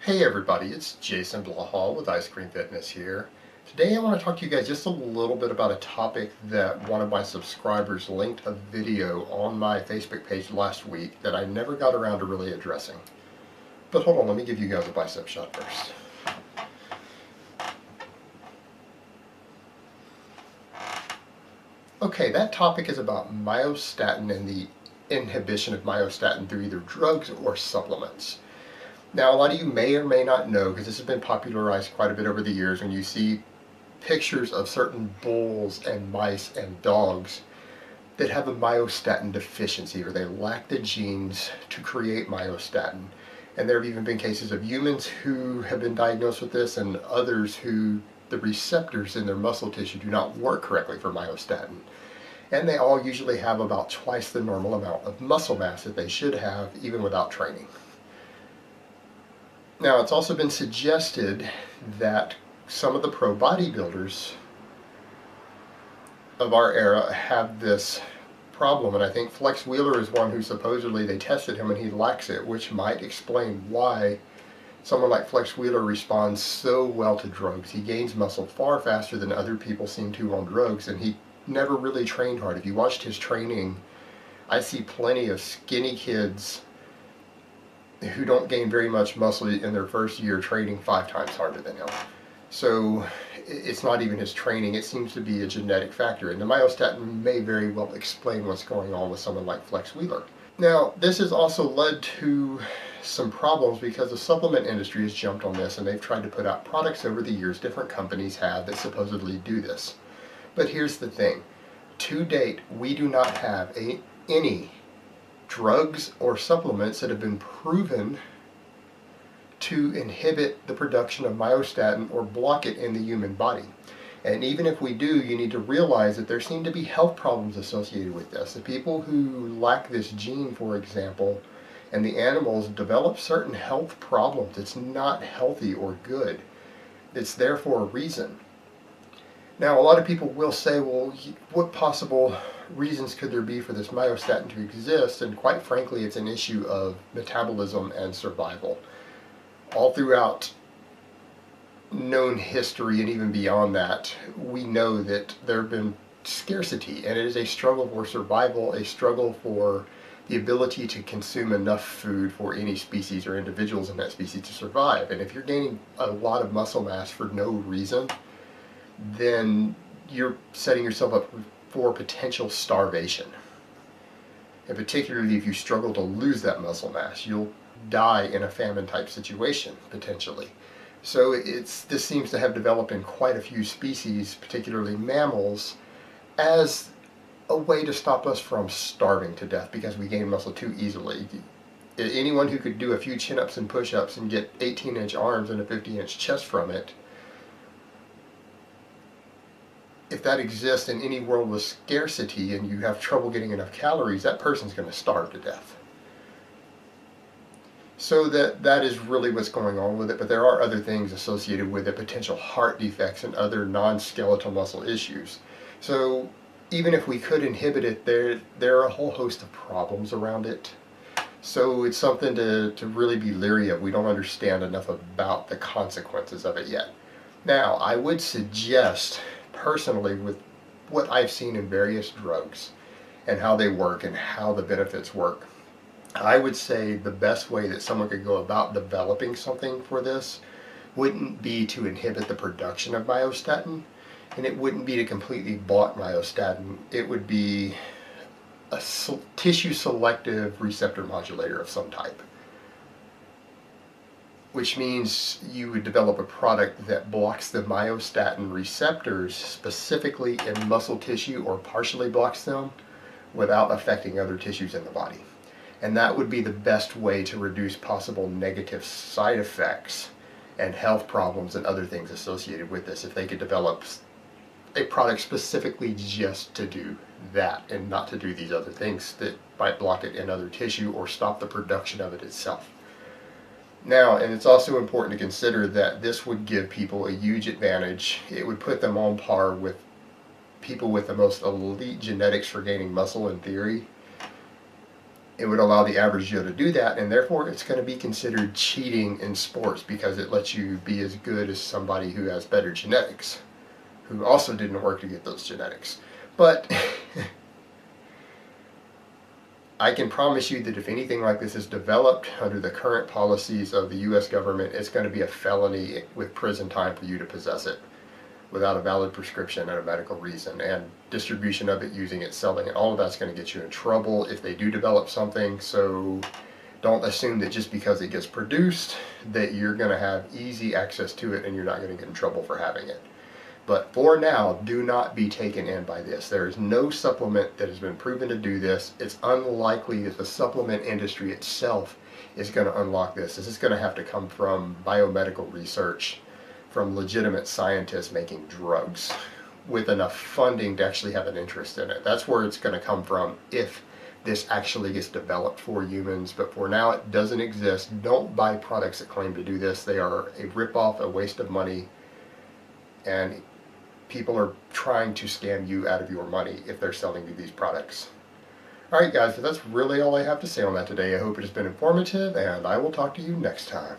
Hey everybody, it's Jason Blaha with Ice Cream Fitness here. Today I want to talk to you guys just a little bit about a topic that one of my subscribers linked a video on my Facebook page last week that I never got around to really addressing. But hold on, let me give you guys a bicep shot first. Okay, that topic is about myostatin and the inhibition of myostatin through either drugs or supplements. Now, a lot of you may or may not know, because this has been popularized quite a bit over the years, when you see pictures of certain bulls and mice and dogs that have a myostatin deficiency, or they lack the genes to create myostatin. And there have even been cases of humans who have been diagnosed with this, and others who the receptors in their muscle tissue do not work correctly for myostatin. And they all usually have about twice the normal amount of muscle mass that they should have even without training. Now, it's also been suggested that some of the pro bodybuilders of our era have this problem, and I think Flex Wheeler is one who supposedly they tested him and he lacks it, which might explain why someone like Flex Wheeler responds so well to drugs. He gains muscle far faster than other people seem to on drugs, and he never really trained hard. If you watched his training, I see plenty of skinny kids who don't gain very much muscle in their first year training 5 times harder than him. So it's not even his training, it seems to be a genetic factor, and the myostatin may very well explain what's going on with someone like Flex Wheeler. Now, this has also led to some problems because the supplement industry has jumped on this, and they've tried to put out products over the years, different companies have, that supposedly do this. But here's the thing, to date, we do not have any drugs or supplements that have been proven to inhibit the production of myostatin or block it in the human body. And even if we do, you need to realize that there seem to be health problems associated with this. The people who lack this gene, for example, and the animals develop certain health problems. It's not healthy or good. It's there for a reason. Now, a lot of people will say, well, what possible reasons could there be for this myostatin to exist? And quite frankly, it's an issue of metabolism and survival. All throughout known history and even beyond that, we know that there have been scarcity, and it is a struggle for survival, a struggle for the ability to consume enough food for any species or individuals in that species to survive. And if you're gaining a lot of muscle mass for no reason, then you're setting yourself up for potential starvation. And particularly if you struggle to lose that muscle mass, you'll die in a famine type situation, potentially. So this seems to have developed in quite a few species, particularly mammals, as a way to stop us from starving to death because we gain muscle too easily. Anyone who could do a few chin-ups and push-ups and get 18-inch arms and a 50-inch chest from it, if that exists in any world with scarcity and you have trouble getting enough calories, that person's going to starve to death. So that is really what's going on with it, but there are other things associated with it, potential heart defects and other non-skeletal muscle issues. So even if we could inhibit it, there are a whole host of problems around it. So it's something to really be leery of. We don't understand enough about the consequences of it yet. Now, I would suggest personally, with what I've seen in various drugs and how they work and how the benefits work, I would say the best way that someone could go about developing something for this wouldn't be to inhibit the production of myostatin, and it wouldn't be to completely block myostatin. It would be a tissue selective receptor modulator of some type, which means you would develop a product that blocks the myostatin receptors specifically in muscle tissue or partially blocks them without affecting other tissues in the body. And that would be the best way to reduce possible negative side effects and health problems and other things associated with this, if they could develop a product specifically just to do that and not to do these other things that might block it in other tissue or stop the production of it itself. Now, and it's also important to consider that this would give people a huge advantage. It would put them on par with people with the most elite genetics for gaining muscle in theory. it would allow the average Joe to do that, and therefore it's going to be considered cheating in sports because it lets you be as good as somebody who has better genetics, who also didn't work to get those genetics. But I can promise you that if anything like this is developed under the current policies of the U.S. government, it's going to be a felony with prison time for you to possess it without a valid prescription and a medical reason, and distribution of it, using it, selling it, all of that's going to get you in trouble if they do develop something. So don't assume that just because it gets produced that you're going to have easy access to it and you're not going to get in trouble for having it. But for now, do not be taken in by this. There is no supplement that has been proven to do this. It's unlikely that the supplement industry itself is going to unlock this. This is going to have to come from biomedical research, from legitimate scientists making drugs with enough funding to actually have an interest in it. That's where it's going to come from if this actually gets developed for humans. But for now, it doesn't exist. Don't buy products that claim to do this. They are a ripoff, a waste of money, and people are trying to scam you out of your money if they're selling you these products. Alright guys, so that's really all I have to say on that today. I hope it has been informative, and I will talk to you next time.